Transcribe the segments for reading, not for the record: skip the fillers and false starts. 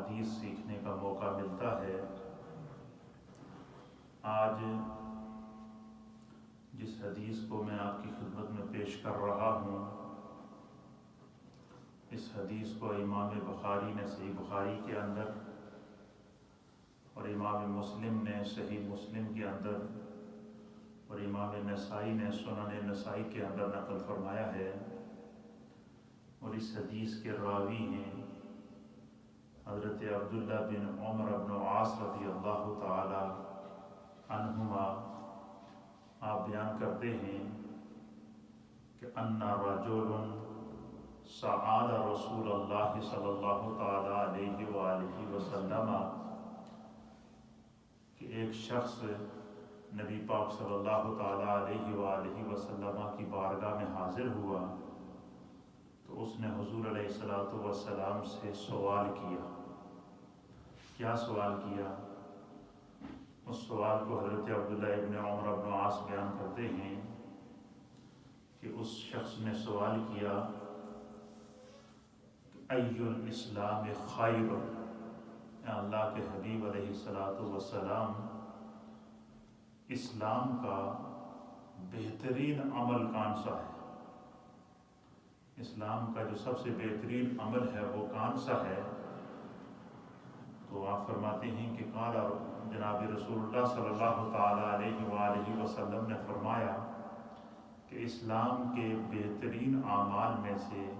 حدیث سیکھنے کا موقع ملتا ہے۔ آج جس حدیث کو میں آپ کی خدمت میں پیش کر رہا ہوں، اس حدیث کو امام بخاری نے صحیح بخاری کے اندر اور امام مسلم نے صحیح مسلم کے اندر اور امام نسائی نے سنن نسائی کے اندر نقل فرمایا ہے، اور اس حدیث کے راوی ہیں حضرت عبداللہ بن عمر بن عاص رضی اللہ تعالی عنہما۔ آپ بیان کرتے ہیں کہ ان رجل سأل رسول اللہ صلی اللہ تعالی علیہ وآلہ وسلم، کہ ایک شخص نبی پاک صلی اللہ تعالی علیہ وآلہ وسلم کی بارگاہ میں حاضر ہوا تو اس نے حضور علیہ الصلوۃ والسلام سے سوال کیا۔ کیا سوال کیا؟ اس سوال کو حضرت عبداللہ ابن عمر بن عاص بیان کرتے ہیں کہ اس شخص نے سوال کیا کہ ای الاسلام خیر، اے اللہ کے حبیب علیہ الصلوۃ والسلام، اسلام کا بہترین عمل کون سا ہے؟ اسلام کا جو سب سے بہترین عمل ہے وہ کون سا ہے؟ تو آپ فرماتے ہیں کہ قال، جناب رسول اللہ صلی اللہ تعالی علیہ وآلہ وسلم نے فرمایا کہ اسلام کے بہترین اعمال میں سے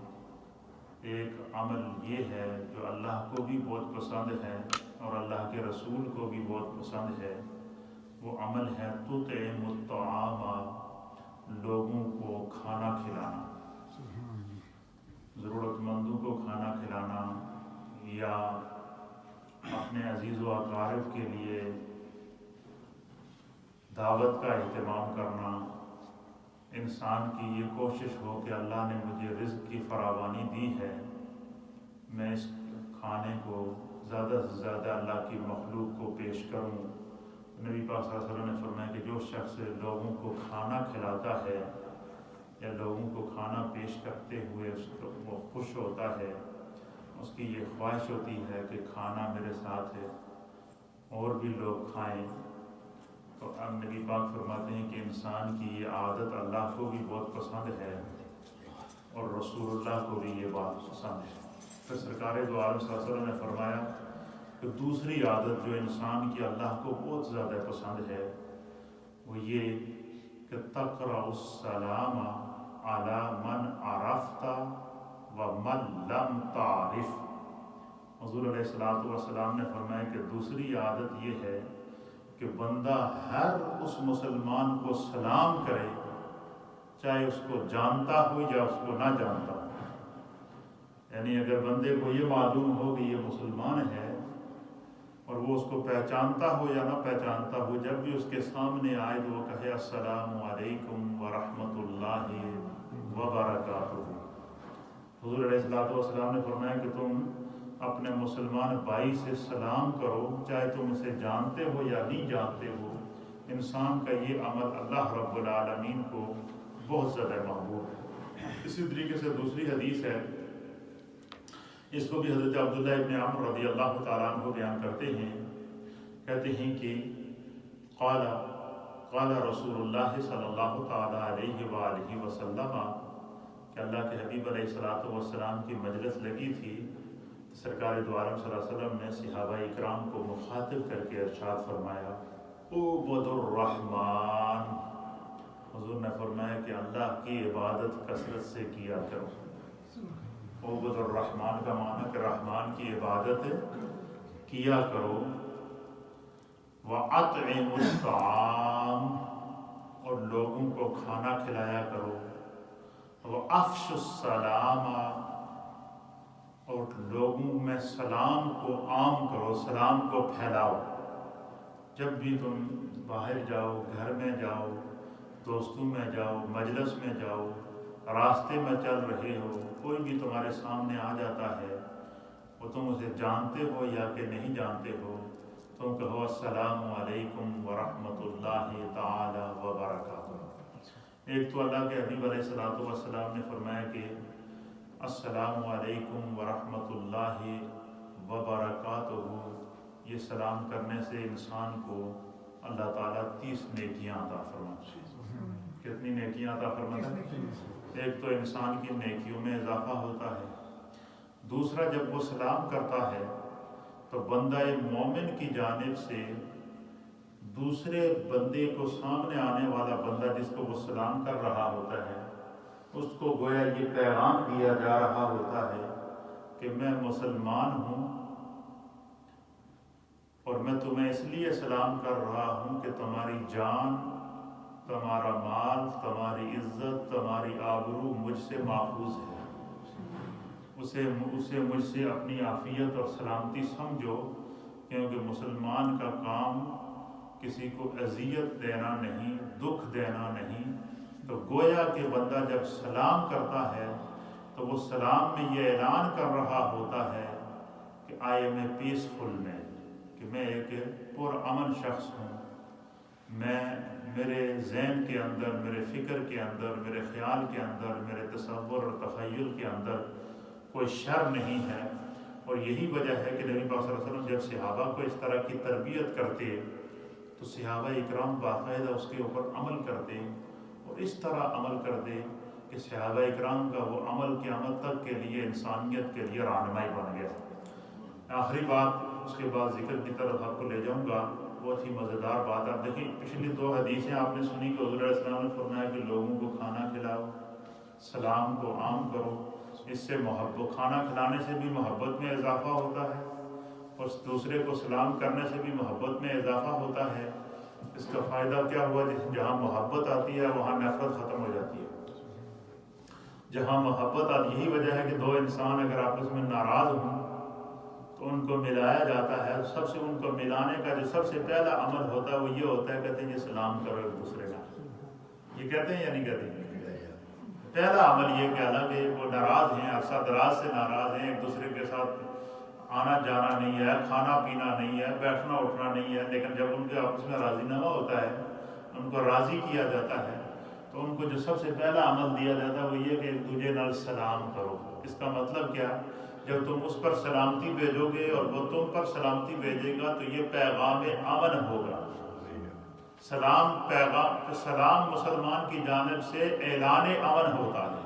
ایک عمل یہ ہے جو اللہ کو بھی بہت پسند ہے اور اللہ کے رسول کو بھی بہت پسند ہے۔ وہ عمل ہے تطعم الطعام، لوگوں کو کھانا کھلانا، ضرورت مندوں کو کھانا کھلانا، یا اپنے عزیز و اقارب کے لیے دعوت کا اہتمام کرنا۔ انسان کی یہ کوشش ہو کہ اللہ نے مجھے رزق کی فراوانی دی ہے، میں اس کھانے کو زیادہ سے زیادہ اللہ کی مخلوق کو پیش کروں۔ نبی پاک صلی اللہ علیہ وسلم نے فرمایا کہ جو شخص لوگوں کو کھانا کھلاتا ہے یا لوگوں کو کھانا پیش کرتے ہوئے اس کو وہ خوش ہوتا ہے، اس کی یہ خواہش ہوتی ہے کہ کھانا میرے ساتھ ہے اور بھی لوگ کھائیں، تو اب نبی پاک فرماتے ہیں کہ انسان کی یہ عادت اللہ کو بھی بہت پسند ہے اور رسول اللہ کو بھی یہ بات پسند ہے۔ پھر سرکار دو عالم صلی اللہ علیہ وسلم نے فرمایا کہ دوسری عادت جو انسان کی اللہ کو بہت زیادہ پسند ہے وہ یہ کہ تقرأ السلام علی من عرفت ومن لم تعرف۔ حضور علیہ الصلوۃ والسلام نے فرمایا کہ دوسری عادت یہ ہے کہ بندہ ہر اس مسلمان کو سلام کرے، چاہے اس کو جانتا ہو یا اس کو نہ جانتا ہو۔ یعنی اگر بندے کو یہ معلوم ہو کہ یہ مسلمان ہے اور وہ اس کو پہچانتا ہو یا نہ پہچانتا ہو، جب بھی اس کے سامنے آئے تو وہ کہے السلام علیکم ورحمۃ اللہ وبرکاتہ۔ حضور علیہ السلام نے فرمایا کہ تم اپنے مسلمان بھائی سے سلام کرو، چاہے تم اسے جانتے ہو یا نہیں جانتے ہو۔ انسان کا یہ عمل اللہ رب العالمین کو بہت زیادہ محبوب ہے۔ اسی طریقے سے دوسری حدیث ہے، اس کو بھی حضرت عبداللہ ابن عمر رضی اللہ تعالیٰ عنہ بیان کرتے ہیں، کہتے ہیں کہ قال رسول اللہ صلی اللہ تعالیٰ علیہ وآلہ وسلم، کہ اللہ کے حبیب علیہ الصلوۃ والسلام کی مجلس لگی تھی، سرکار دو عالم صلی اللہ علیہ وسلم نے صحابہ اکرام کو مخاطب کر کے ارشاد فرمایا اعبدوا الرحمن۔ حضور نے فرمایا کہ اللہ کی عبادت کثرت سے کیا کرو۔ اعبدوا الرحمن کا معنی کہ رحمان کی عبادت کیا کرو۔ وَأَطْعِمُوا الطَّعَامَ، اور لوگوں کو کھانا کھلایا کرو۔ وَأَفْشُوا السَّلَامَ، اور لوگوں میں سلام کو عام کرو، سلام کو پھیلاؤ۔ جب بھی تم باہر جاؤ، گھر میں جاؤ، دوستوں میں جاؤ، مجلس میں جاؤ، راستے میں چل رہے ہو، کوئی بھی تمہارے سامنے آ جاتا ہے، وہ تم اسے جانتے ہو یا کہ نہیں جانتے ہو، تم کہو السلام علیکم ورحمۃ اللہ تعالی وبرکاتہ۔ ایک تو اللہ کے حبیب علیہ الصلوۃ والسلام نے فرمایا کہ السلام علیکم ورحمۃ اللہ وبرکاتہ وبرکاتہ، یہ سلام کرنے سے انسان کو اللہ تعالیٰ 30 نیکیاں عطا فرماتے ہیں۔ کتنی نیکیاں عطا فرماتے ہیں؟ ایک تو انسان کی نیکیوں میں اضافہ ہوتا ہے، دوسرا جب وہ سلام کرتا ہے تو بندہ مومن کی جانب سے دوسرے بندے کو، سامنے آنے والا بندہ جس کو وہ سلام کر رہا ہوتا ہے، اس کو گویا یہ پیغام دیا جا رہا ہوتا ہے کہ میں مسلمان ہوں اور میں تمہیں اس لیے سلام کر رہا ہوں کہ تمہاری جان، تمہارا مال، تمہاری عزت، تمہاری آبرو مجھ سے محفوظ ہے۔ اسے مجھ سے اپنی عافیت اور سلامتی سمجھو، کیونکہ مسلمان کا کام کسی کو اذیت دینا نہیں، دکھ دینا نہیں۔ تو گویا کہ بندہ جب سلام کرتا ہے تو وہ سلام میں یہ اعلان کر رہا ہوتا ہے کہ آئی ایم اے پیسفل مین، کہ میں ایک پرامن شخص ہوں، میرے ذہن کے اندر، میرے فکر کے اندر، میرے خیال کے اندر، میرے تصور اور تخیل کے اندر کوئی شر نہیں ہے۔ اور یہی وجہ ہے کہ نبی پاک صلی اللہ علیہ وسلم جب صحابہ کو اس طرح کی تربیت کرتے تو صحابہ اکرام باقاعدہ اس کے اوپر عمل کرتے، اور اس طرح عمل کرتے کہ صحابہ اکرام کا وہ عمل قیامت تک کے لیے، انسانیت کے لیے رہنمائی بن گیا۔ آخری بات، اس کے بعد ذکر کی طرف آپ کو لے جاؤں گا، بہت ہی مزیدار بات۔ آپ دیکھیں پچھلی 2 حدیثیں آپ نے سنی کہ حضور علیہ السلام نے فرمایا کہ لوگوں کو کھانا کھلاؤ، سلام کو عام کرو، اس سے محبت، کھانا کھلانے سے بھی محبت میں اضافہ ہوتا ہے، اور دوسرے کو سلام کرنے سے بھی محبت میں اضافہ ہوتا ہے۔ اس کا فائدہ کیا ہوا؟ جہاں محبت آتی ہے وہاں نفرت ختم ہو جاتی ہے۔ جہاں محبت آتی، یہی وجہ ہے کہ 2 انسان اگر آپس میں ناراض ہوں تو ان کو ملایا جاتا ہے۔ سب سے ان کو ملانے کا جو سب سے پہلا عمل ہوتا ہے وہ یہ ہوتا ہے، کہتے ہیں یہ سلام کرو ایک دوسرے کا۔ یہ کہتے ہیں یا نہیں کہتے ہیں؟ پہلا عمل یہ کہ حالانکہ وہ ناراض ہیں، عرصہ دراز سے ناراض ہیں، ایک دوسرے کے ساتھ آنا جانا نہیں ہے، کھانا پینا نہیں ہے، بیٹھنا اٹھنا نہیں ہے، لیکن جب ان کے آپس میں راضی نامہ ہوتا ہے، ان کو راضی کیا جاتا ہے، تو ان کو جو سب سے پہلا عمل دیا جاتا ہے وہ یہ کہ ایک دوسرے نال سلام کرو۔ اس کا مطلب کیا؟ جب تم اس پر سلامتی بھیجو گے اور وہ تم پر سلامتی بھیجے گا تو یہ پیغام امن ہوگا۔ سلام مسلمان کی جانب سے اعلان امن ہوتا ہے،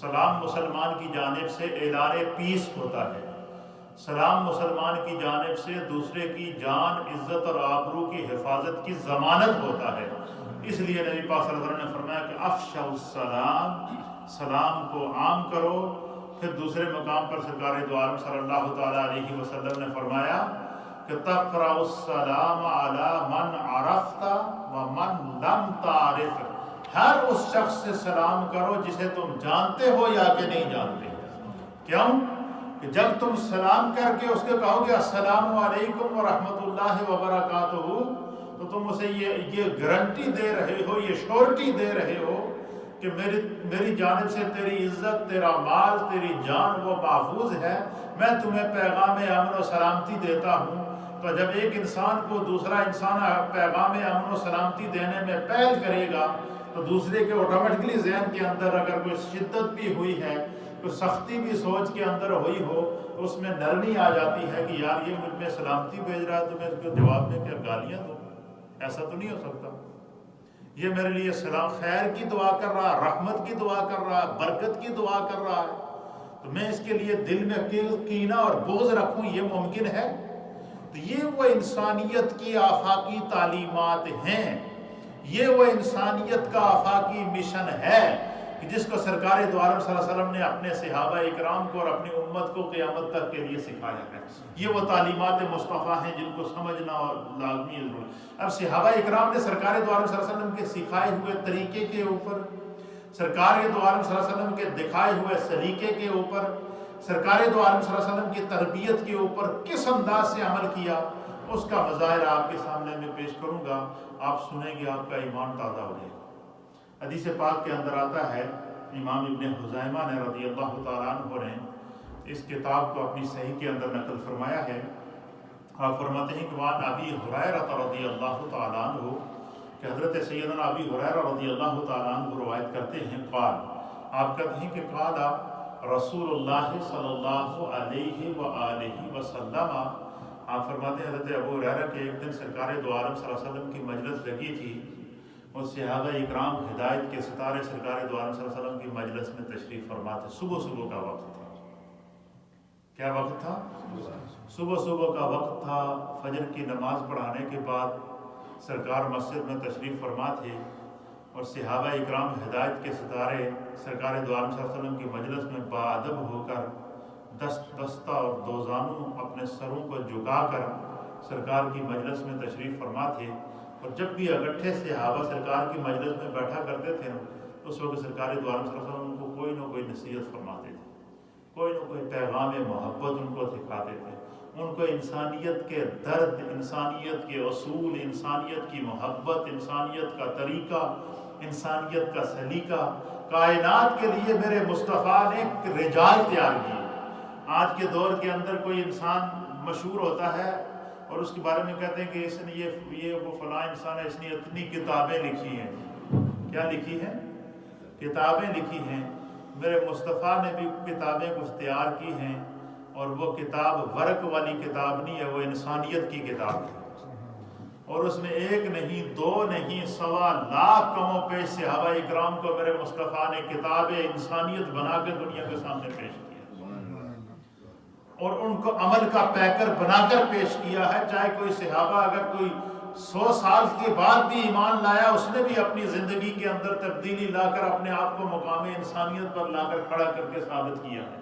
سلام مسلمان کی جانب سے اعلان پیس ہوتا ہے، سلام مسلمان کی جانب سے دوسرے کی جان، عزت اور آبرو کی حفاظت کی ضمانت ہوتا ہے۔ اس لیے نبی پاک صلی اللہ علیہ وسلم نے فرمایا کہ افشوا السلام، سلام کو عام کرو۔ پھر دوسرے مقام پر سرکار دو عالم صلی اللہ تعالیٰ علیہ وسلم نے فرمایا کہ تقرأ السلام علی من عرفت ومن لم تعرف، ہر اس شخص سے سلام کرو جسے تم جانتے ہو یا کہ نہیں جانتے۔ کیوں؟ کہ جب تم سلام کر کے اس کے کہو گے السلام علیکم ورحمۃ اللہ وبرکاتہ، تو تم اسے یہ گارنٹی دے رہے ہو، یہ شورٹی دے رہے ہو کہ میری جانب سے تیری عزت، تیرا مال، تیری جان وہ محفوظ ہے، میں تمہیں پیغام امن و سلامتی دیتا ہوں۔ تو جب ایک انسان کو دوسرا انسان پیغام امن و سلامتی دینے میں پہل کرے گا تو دوسرے کے آٹومیٹکلی ذہن کے اندر اگر کوئی شدت بھی ہوئی ہے، کوئی سختی بھی سوچ کے اندر ہوئی ہو، تو اس میں نرمی آ جاتی ہے کہ یار یہ مجھ میں سلامتی بھیج رہا ہے تو میں اس کو جواب میں کیا گالیاں دوں؟ ایسا تو نہیں ہو سکتا۔ یہ میرے لیے سلام خیر کی دعا کر رہا ہے، رحمت کی دعا کر رہا ہے، برکت کی دعا کر رہا ہے، تو میں اس کے لیے دل میں کینہ اور بغض رکھوں، یہ ممکن ہے؟ تو یہ وہ انسانیت کی آفاقی تعلیمات ہیں، یہ وہ انسانیت کا آفاقی مشن ہے کہ جس کو سرکار دو عالم صلی اللہ علیہ وسلم نے اپنے صحابہ اکرام کو اور اپنی امت کو قیامت تک کے لیے سکھایا ہے۔ یہ وہ تعلیمات مصطفیٰ ہیں جن کو سمجھنا اور لازمی ہے ضرورت۔ اب صحابہ اکرام نے سرکار دو عالم صلی اللہ علیہ وسلم کے سکھائے ہوئے طریقے کے اوپر، سرکار دو عالم صلی اللہ علیہ وسلم کے دکھائے ہوئے سلیقے کے اوپر، سرکار دو عالم صلی اللہ علیہ وسلم کی تربیت کے اوپر کس انداز سے عمل کیا، اس کا مظاہرہ آپ کے سامنے میں پیش کروں گا۔ آپ سنیں گے، آپ کا ایمان تازہ ہو جائے گا۔ حدیث پاک کے اندر آتا ہے، امام ابن خزیمہ نے رضی اللہ تعالیٰ عنہ نے اس کتاب کو اپنی صحیح کے اندر نقل فرمایا ہے۔ آپ فرماتے ہیں کہ وعن ابی ہریرہ رضی اللہ تعالیٰ عنہ، کہ حضرت سیدنا ابی ہریرہ رضی اللہ تعالیٰ عنہ روایت کرتے ہیں، قال، آپ کہتے ہیں کہ قال رسول اللہ صلی اللہ علیہ وآلہ وسلم، آپ فرماتے ہیں حضرت ابو ہریرہ کہ ایک دن سرکار دو عالم صلی اللہ علیہ وسلم کی مجلس لگی تھی اور صحابہ اکرام ہدایت کے ستارے سرکار دو عالم صلی اللہ علیہ وسلم کی مجلس میں تشریف فرما تھے۔ صبح کا وقت تھا۔ کیا وقت تھا؟ صبح کا وقت تھا۔ فجر کی نماز پڑھانے کے بعد سرکار مسجد میں تشریف فرما تھے اور صحابہ اکرام ہدایت کے ستارے سرکار دو عالم صلی اللہ علیہ وسلم کی مجلس میں باادب ہو کر دست بستہ اور دو زانوں اپنے سروں کو جھکا کر سرکار کی مجلس میں تشریف فرما تھے، اور جب بھی اکٹھے صحابہ سرکار کی مجلس میں بیٹھا کرتے تھے اس وقت سرکار دو عالم صلی اللہ علیہ وسلم ان کو کوئی نہ کوئی نصیحت فرماتے تھے، کوئی نہ کوئی پیغام محبت ان کو سکھاتے تھے، ان کو انسانیت کے درد، انسانیت کے اصول، انسانیت کی محبت، انسانیت کا طریقہ، انسانیت کا سلیقہ، کائنات کے لیے میرے مصطفیٰ نے ایک رجال تیار کی۔ آج کے دور کے اندر کوئی انسان مشہور ہوتا ہے اور اس کے بارے میں کہتے ہیں کہ اس نے یہ وہ فلاں انسان ہے، اس نے اتنی کتابیں لکھی ہیں۔ کیا لکھی ہیں؟ کتابیں لکھی ہیں۔ میرے مصطفیٰ نے بھی کتابیں کچھ تیار کی ہیں، اور وہ کتاب ورق والی کتاب نہیں ہے، وہ انسانیت کی کتاب ہے، اور اس میں ایک نہیں، دو نہیں، 1.25 لاکھ کم و پیش صحابہ اکرام کو میرے مصطفیٰ نے کتاب انسانیت بنا کے دنیا کے سامنے پیش کیا، اور ان کو عمل کا پیکر بنا کر پیش کیا ہے۔ چاہے کوئی صحابہ اگر کوئی 100 سال کے بعد بھی ایمان لایا، اس نے بھی اپنی زندگی کے اندر تبدیلی لا کر اپنے آپ کو مقام انسانیت پر لا کر کھڑا کر کے ثابت کیا ہے۔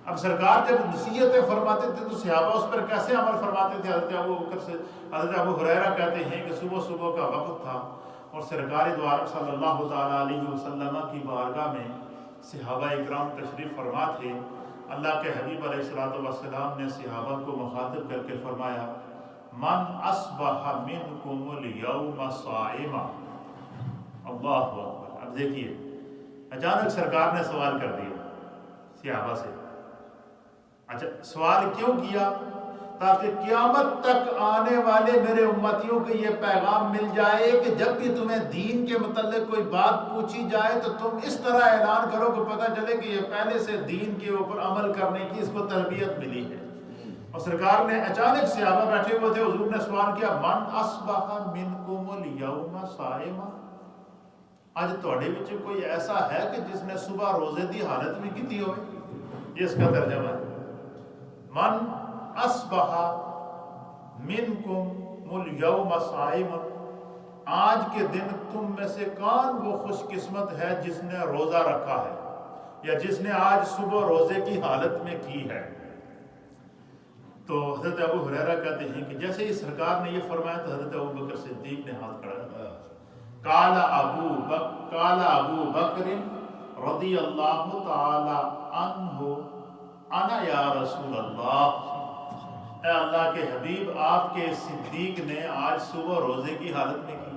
اب سرکار جب نصیحتیں فرماتے تھے تو صحابہ اس پر کیسے عمل فرماتے تھے؟ حضرت ابو ہریرہ کہتے ہیں کہ صبح کا وقت تھا اور سرکار دو عالم صلی اللہ تعالیٰ علیہ وسلم کی بارگاہ میں صحابہ اکرام تشریف فرما تھے۔ اللہ کے حبیب علیہ الصلوۃ والسلام نے صحابہ کو مخاطب کر کے فرمایا، من اصبح منکم الیوم صائما۔ اللہ اکبر۔ اب دیکھیے، اچانک سرکار نے سوال کر دیا صحابہ سے۔ اچھا، سوال کیوں کیا؟ تاکہ قیامت تک آنے والے میرے امتیوں کو یہ پیغام مل جائے کہ جب بھی تمہیں دین کے متعلق کوئی بات پوچھی جائے تو تم اس طرح اعلان کرو کہ پتہ چلے کہ یہ پہلے سے دین کے اوپر عمل کرنے کی اس کو تربیت ملی ہے۔ اور سرکار نے اچانک صحابہ بیٹھے ہوئے تھے، حضور نے سوال کیا، من اصبح منکم الیوم صائما۔ آج تواڈے وچ کوئی ایسا ہے کہ جس نے صبح روزے دی حالت میں کیتی ہوئے؟ یہ اس کا ترجمہ ہے، من اصبح منکم الیوم صائما۔ آج کے دن تم میں سے کون وہ خوش قسمت ہے جس نے روزہ رکھا ہے یا جس نے آج صبح روزے کی حالت میں کی ہے؟ تو حضرت ابو ہریرہ کہتے ہیں کہ جیسے ہی سرکار نے یہ فرمایا تو حضرت ابو بکر صدیق نے ہاتھ کھڑا کیا۔ قال ابو بکر رضی اللہ تعالی عنہ انا یا رسول اللہ۔ اے اللہ کے حبیب، آپ کے صدیق نے آج صبح روزے کی حالت میں کی۔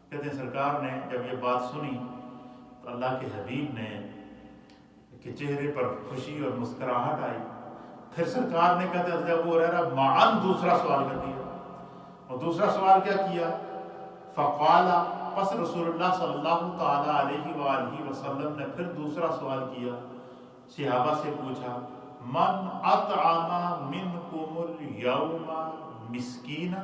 کہتے ہیں سرکار نے جب یہ بات سنی تو اللہ کے حبیب نے کہ چہرے پر خوشی اور مسکراہٹ آئی۔ پھر سرکار نے کہتے حضرت ابو ہریرہ معاً دوسرا سوال کر دیا، اور دوسرا سوال کیا کیا؟ فقال، پس رسول اللہ صلی اللہ تعالیٰ علیہ وآلہ وسلم نے پھر دوسرا سوال کیا، صحابہ سے پوچھا، من اطعم منکم الیوم مسکینا۔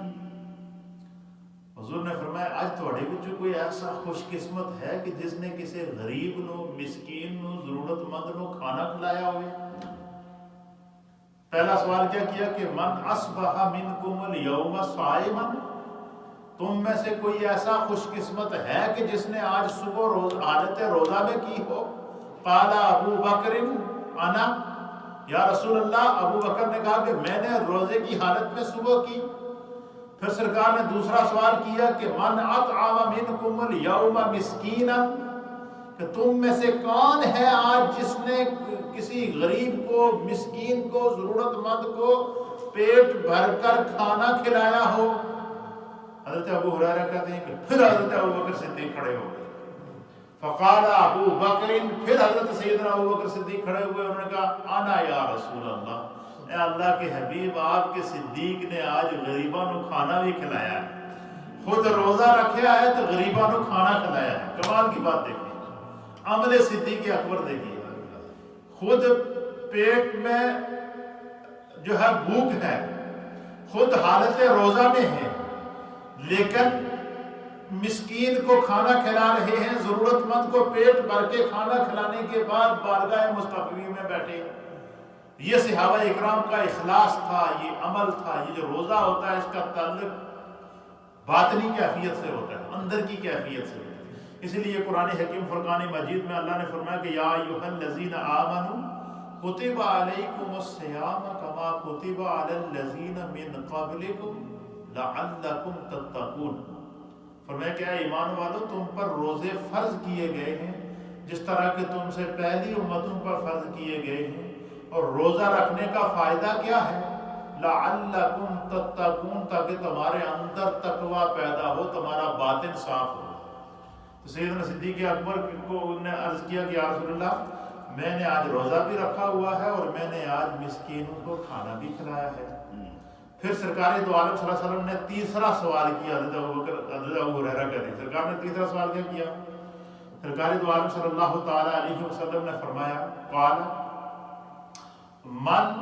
حضور نے فرمایا، آج تواڈے وچ کوئی ایسا خوش قسمت ہے کہ جس نے کسی غریب نو، مسکین نو، ضرورت مند نو کھانا کھلایا ہوئے؟ پہلا سوال کیا کیا کہ من اصبح منکم الیوم صائما، تم میں سے کوئی ایسا خوش قسمت ہے کہ جس نے آج صبح حالت روزہ میں کی ہو؟ قال ابو بکر انا، یا رسول اللہ، ابو بکر نے کہا کہ میں نے روزے کی حالت میں صبح کی۔ پھر سرکار نے دوسرا سوال کیا کہ من اطعم منکم الیوم مسکینا، کہ تم میں سے کون ہے آج جس نے کسی غریب کو، مسکین کو، ضرورت مند کو پیٹ بھر کر کھانا کھلایا ہو؟ حضرت ابو ہریرہ کہتے ہیں کہ پھر حضرت ابو بکر صدیق کھڑے ہو گئے۔ فقال ابو بکر، پھر حضرت سیدنا ابو بکر صدیق کھڑے ہوئے، انہوں نے کہا انا یا رسول اللہ، اے اللہ کے حبیب، آپ کے صدیق نے آج غریباں نو کھانا بھی کھلایا ہے، خود روزہ رکھا ہے تو غریباں نو کھانا کھلایا ہے۔ کمال کی بات دیکھیں، عمل صدیق اکبر دیکھیے خود پیٹ میں جو ہے بھوک ہے، خود حالت روزہ میں ہے، لیکن مسکین کو کھانا کھلا رہے ہیں، ضرورت مند کو پیٹ بھر کے کھانا کھلانے کے بعد بارگاہ مصطفی میں بیٹھے۔ یہ صحابہ اکرام کا اخلاص تھا، یہ عمل تھا۔ یہ جو روزہ ہوتا ہے اس کا تعلق باطنی کیفیت سے ہوتا ہے، اندر کی کیفیت سے ہوتا ہے۔ اسی لیے قرآن حکیم فرقان مجید میں اللہ نے فرمایا کہ یا ایھا الذین آمنوا کتب علیکم الصیام کما کتب علی الذین من قبلکم لعلکم تتقون۔ فرمایا کہ اے ایمان والو، تم پر روزے فرض کیے گئے ہیں جس طرح کہ تم سے پہلی امتوں پر فرض کیے گئے ہیں۔ اور روزہ رکھنے کا فائدہ کیا ہے؟ لعلکم تتقون، تاکہ تمہارے اندر تقوی پیدا ہو، تمہارا باطن صاف ہو۔ تو سیدنا صدیق اکبر کو نے عرض کیا کہ یا رسول اللہ، میں نے آج روزہ بھی رکھا ہوا ہے اور میں نے آج مسکینوں کو کھانا بھی کھلایا ہے۔ پھر سرکار دو عالم صلی اللہ علیہ وسلم نے تیسرا سوال کیا، حضرت ابو ہریرہ کہتے ہیں سرکار نے تیسرا سوال کیا؟ سرکار دو عالم صلی اللہ تعالی علیہ وسلم نے فرمایا قال من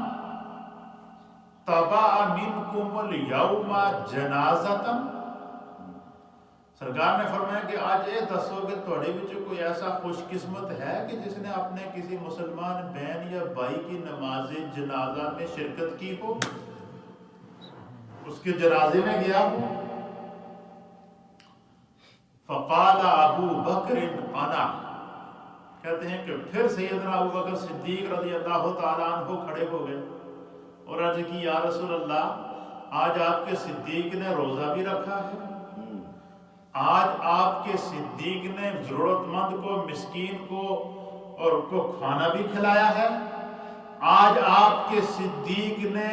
تبع منکم الیوم جنازۃ، سرکار نے فرمایا کہ آج یہ دسو کہ تھوڑے وچوں کوئی ایسا خوش قسمت ہے کہ جس نے اپنے کسی مسلمان بہن یا بھائی کی نماز جنازہ میں شرکت کی ہو، اس کے جنازے میں گیا ہو؟ فقال ابو بکر انا، کہتے ہیں کہ پھر سیدنا ابو بکر صدیق رضی اللہ تعالیٰ عنہ کھڑے ہو گئے اور عرض کی یا رسول اللہ، آج آپ کے صدیق نے روزہ بھی رکھا ہے، آج آپ کے صدیق نے ضرورت مند کو، مسکین کو اور کو کھانا بھی کھلایا ہے، آج آپ کے صدیق نے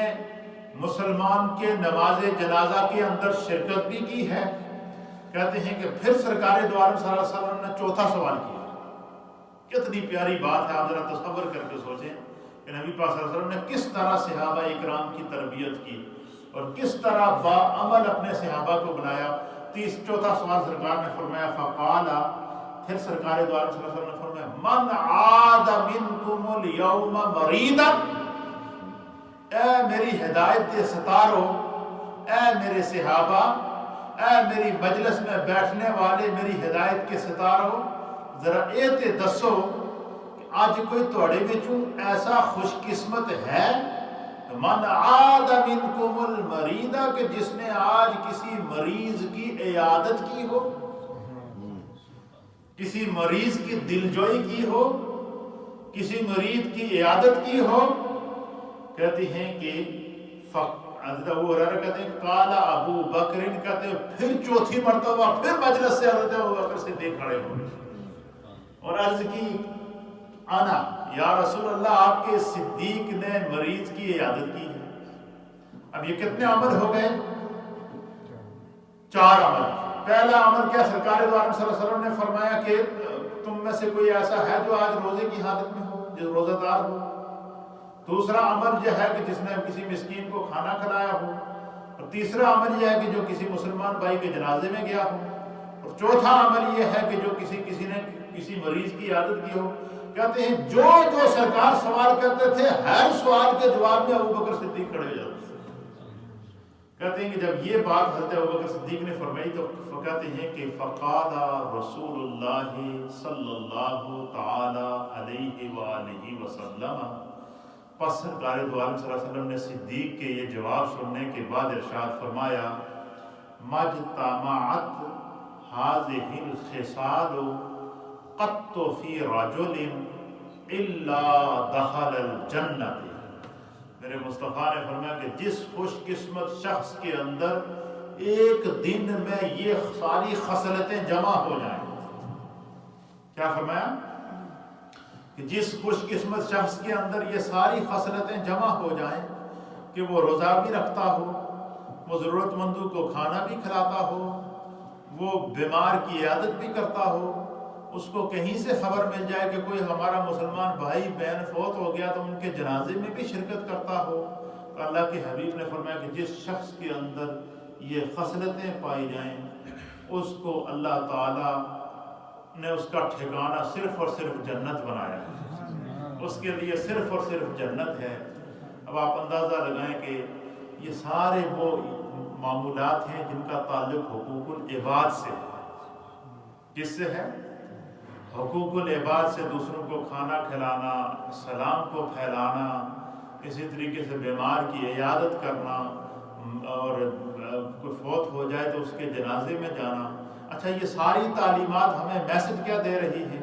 مسلمان کے نماز جنازہ کے اندر شرکت بھی کی ہے۔ کہتے ہیں کہ پھر سرکار دو عالم صلی اللہ علیہ وسلم نے چوتھا سوال کیا۔ کتنی پیاری بات ہے، آپ ذرا تصور کر کے سوچیں کہ نبی پاک صلی اللہ علیہ وسلم نے کس طرح صحابہ اکرام کی تربیت کی اور کس طرح باعمل اپنے صحابہ کو بنایا۔ چوتھا سوال سرکار نے فرمایا فقال، پھر سرکار دو عالم صلی اللہ علیہ وسلم نے فرمایا من عاد منکم الیوم مریضا، اے میری ہدایت کے ستارو، اے میرے صحابہ، اے میری مجلس میں بیٹھنے والے میری ہدایت کے ستارو، ذرا اے تے دسو کہ آج کوئی توڑے وچوں ایسا خوش قسمت ہے من عاد منکم المریضا، کہ جس نے آج کسی مریض کی عیادت کی ہو، کسی مریض کی دلجوئی کی ہو، کسی مریض کی عیادت کی ہو۔ کہتے ہیں کہ حضرت ابو ہریرہ کہتے ہیں قال ابو بکر، کہتے ہیں پھر چوتھی مرتبہ پھر مجلس سے حضرت ابو بکر صدیق کھڑے ہوئے اور عرض کی انا، یا رسول اللہ، آپ کے صدیق نے مریض کی عیادت کی ہے۔ اب یہ کتنے عمل ہو گئے؟ 4 عمل۔ پہلا عمل کیا؟ سرکار دو عالم صلی اللہ علیہ وسلم نے فرمایا کہ تم میں سے کوئی ایسا ہے جو آج روزے کی حالت میں ہو، جو روزہ دار ہو۔ دوسرا عمل یہ ہے کہ جس نے کسی مسکین کو کھانا کھلایا ہو، اور تیسرا عمل یہ ہے کہ جو کسی مسلمان بھائی کے جنازے میں گیا ہو، اور چوتھا عمل یہ ہے کہ جو کسی نے کسی مریض کی عادت کی ہو۔ کہتے ہیں جو سرکار سوال کرتے تھے ہر سوال کے جواب میں ابو بکر صدیق کھڑے ہو جاتے تھے۔ کہتے ہیں کہ جب یہ بات حضرت ابو بکر صدیق نے فرمائی تو کہتے ہیں کہ فقال رسول اللہ صلی اللہ تعالی علیہ وآلہ وسلم، پس سرکار دو عالم صلی اللہ علیہ وسلم نے صدیق کے یہ جواب سننے کے بعد ارشاد فرمایا مجتمعت هذه الخصال قط فی رجل الا دخل الجنہ۔ میرے مصطفیٰ نے فرمایا کہ جس خوش قسمت شخص کے اندر ایک دن میں یہ ساری خصلتیں جمع ہو جائیں، کیا فرمایا؟ کہ جس خوش قسمت شخص کے اندر یہ ساری خصلتیں جمع ہو جائیں کہ وہ روزہ بھی رکھتا ہو، وہ ضرورت مندوں کو کھانا بھی کھلاتا ہو، وہ بیمار کی عیادت بھی کرتا ہو، اس کو کہیں سے خبر مل جائے کہ کوئی ہمارا مسلمان بھائی بہن فوت ہو گیا تو ان کے جنازے میں بھی شرکت کرتا ہو، تو اللہ کے حبیب نے فرمایا کہ جس شخص کے اندر یہ خصلتیں پائی جائیں اس کو اللہ تعالیٰ نے اس کا ٹھکانہ صرف اور صرف جنت بنایا ہے، اس کے لیے صرف اور صرف جنت ہے۔ اب آپ اندازہ لگائیں کہ یہ سارے وہ معمولات ہیں جن کا تعلق حقوق العباد سے ہے۔ کس سے ہے؟ حقوق العباد سے، دوسروں کو کھانا کھلانا، سلام کو پھیلانا، اسی طریقے سے بیمار کی عیادت کرنا، اور کوئی فوت ہو جائے تو اس کے جنازے میں جانا۔ اچھا، یہ ساری تعلیمات ہمیں میسج کیا دے رہی ہے؟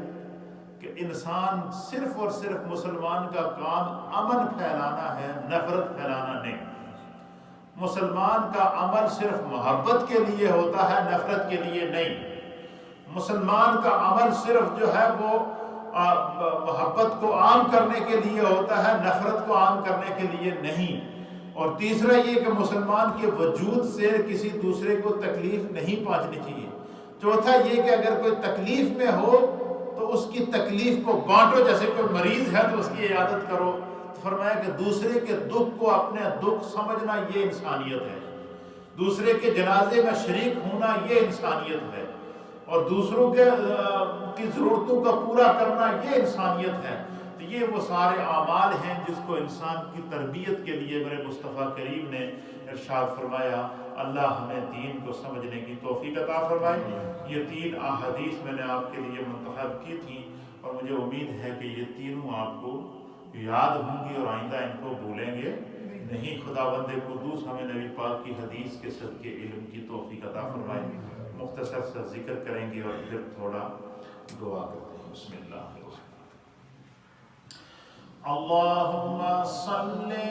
کہ انسان صرف اور صرف مسلمان کا کام امن پھیلانا ہے، نفرت پھیلانا نہیں۔ مسلمان کا عمل صرف محبت کے لیے ہوتا ہے، نفرت کے لیے نہیں۔ مسلمان کا عمل صرف جو ہے وہ محبت کو عام کرنے کے لیے ہوتا ہے، نفرت کو عام کرنے کے لیے نہیں۔ اور تیسرا یہ کہ مسلمان کے وجود سے کسی دوسرے کو تکلیف نہیں پہنچنی چاہیے۔ چوتھا یہ کہ اگر کوئی تکلیف میں ہو تو اس کی تکلیف کو بانٹو، جیسے کوئی مریض ہے تو اس کی عیادت کرو۔ فرمایا کہ دوسرے کے دکھ کو اپنے دکھ سمجھنا یہ انسانیت ہے، دوسرے کے جنازے میں شریک ہونا یہ انسانیت ہے، اور دوسروں کی ضرورتوں کا پورا کرنا یہ انسانیت ہے۔ تو یہ وہ سارے اعمال ہیں جس کو انسان کی تربیت کے لیے میرے مصطفیٰ کریم نے ارشاد فرمایا۔ اللہ ہمیں دین کو سمجھنے کی توفیق عطا فرمائے۔ یہ 3 احادیث میں نے آپ کے لیے منتخب کی تھیں، اور مجھے امید ہے کہ یہ تینوں آپ کو یاد ہوں گی اور آئندہ ان کو بھولیں گے نہیں۔ خداوند قدوس ہمیں نبی پاک کی حدیث کے صدقے علم کی توفیق عطا فرمائے۔ مختصر سا ذکر کریں گے اور پھر تھوڑا دعا کرتے ہیں۔ بسم اللہ الرحمن الرحیم۔ اللہم صلی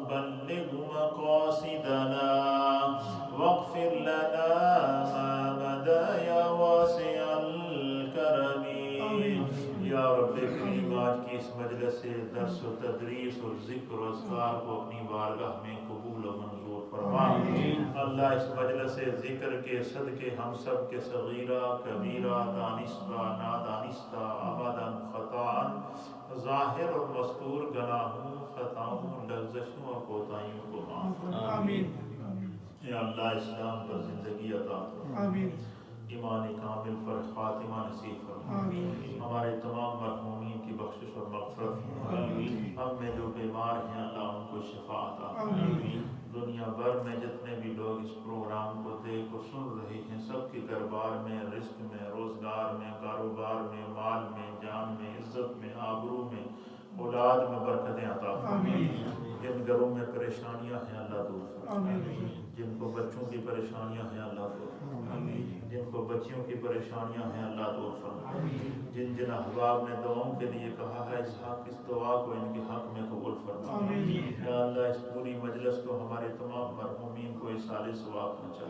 بلغ مقاصدنا و تدریس اور ذکر و اذکار کو اپنی بارگاہ میں قبول و منظور فرما۔ اللہ اس مجلس ذکر کے صدقے ہم سب کے صغیرہ کبیرہ دانستہ نادانستہ آمدن خطاً ظاہر اور مستور گناہوں خطاؤں لغزشوں اور کوتاہیوں کو معاف فرما۔ یا اللہ اسلام پر زندگی عطا فرما، ایمان کامل پر خاتمہ نصیب فرما، ہمارے تمام مرحومین کی بخشش اور مغفرت فرما، ہم میں جو بیمار ہیں اللہ ان کو شفا عطا فرما۔ دنیا بھر میں جتنے بھی لوگ اس پروگرام کو دیکھ اور سن رہے ہیں سب کے گھر-بار میں، رزق میں، روزگار میں، کاروبار میں، مال میں، جان میں، عزت میں، آبرو میں، اولاد میں برکتیں عطا فرما۔ جن گھروں میں پریشانیاں ہیں اللہ دور فرما، جن کو بچوں کی پریشانیاں ہیں اللہ دور فرما، جن کو بچیوں کی پریشانیاں ہیں اللہ دور فرما، جن جن احباب نے دعاؤں کے لیے کہا ہے اس دعا کو ان کے حق میں قبول فرما۔ یا اللہ اس پوری مجلس کو ہمارے تمام مرحومین کو اصالِ ثواب پہنچا۔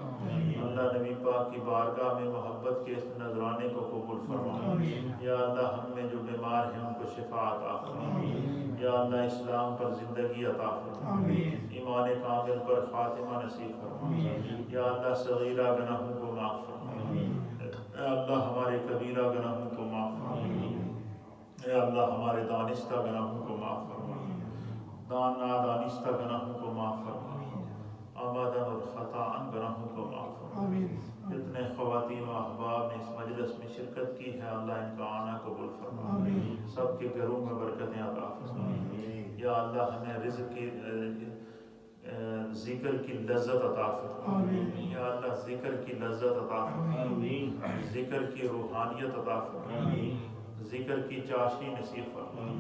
اللہ نبی پاک کی بارگاہ میں محبت کے اس نذرانے کو قبول فرما۔ یا اللہ ہم میں جو بیمار ہیں ان کو شفا عطا فرما۔ یا اللہ اسلام پر زندگی عطا فرما، ایمان کامل پر خاتمہ نصیب فرما۔ یا اللہ صغیرہ گناہوں کو معاف فرما، اے اللہ ہمارے کبیرہ گناہوں کو معاف فرما، اے اللہ ہمارے دانستہ گناہوں کو معاف فرما، نادانستہ گناہوں کو معاف فرما، آمدن اور خطاً گناہوں کو معاف فرما۔ جتنے خواتین و احباب نے اس مجلس میں شرکت کی ہے اللہ ان کا آنا قبول فرما، سب کے گھروں میں برکتیں عطا فرما۔ یا اللہ ہمیں رزق کی ذکر کی لذت عطا فرما، یا اللہ ذکر کی لذت عطا فرما، ذکر کی روحانیت عطا فرما، ذکر کی چاشنی نصیب فرما۔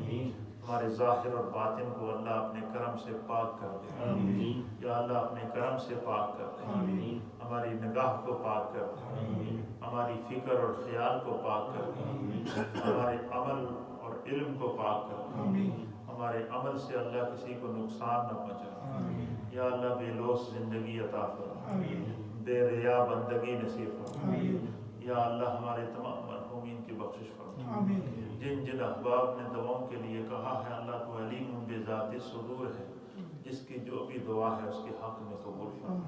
ہمارے ظاہر اور باطن کو اللہ اپنے کرم سے پاک کر دے، یا اللہ اپنے کرم سے پاک کر دے، ہماری نگاہ کو پاک کر دے، ہماری فکر اور خیال کو پاک کر دے، ہمارے عمل اور علم کو پاک کر دے، ہمارے عمل سے اللہ کسی کو نقصان نہ پہنچائے۔ یا اللہ بے لوث زندگی عطا فرما، بے ریا بندگی نصیب فرما۔ یا اللہ ہمارے تمام مرحومین کی بخشش فرما، جن جن احباب نے دعاؤں کے لیے کہا ہے اللہ تو علیم بذات الصدور ہے، جس کی جو بھی دعا ہے اس کے حق میں قبول فرما۔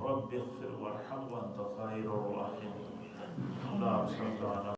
رب اغفر وارحم وانت خیر الراحمین۔ اللہ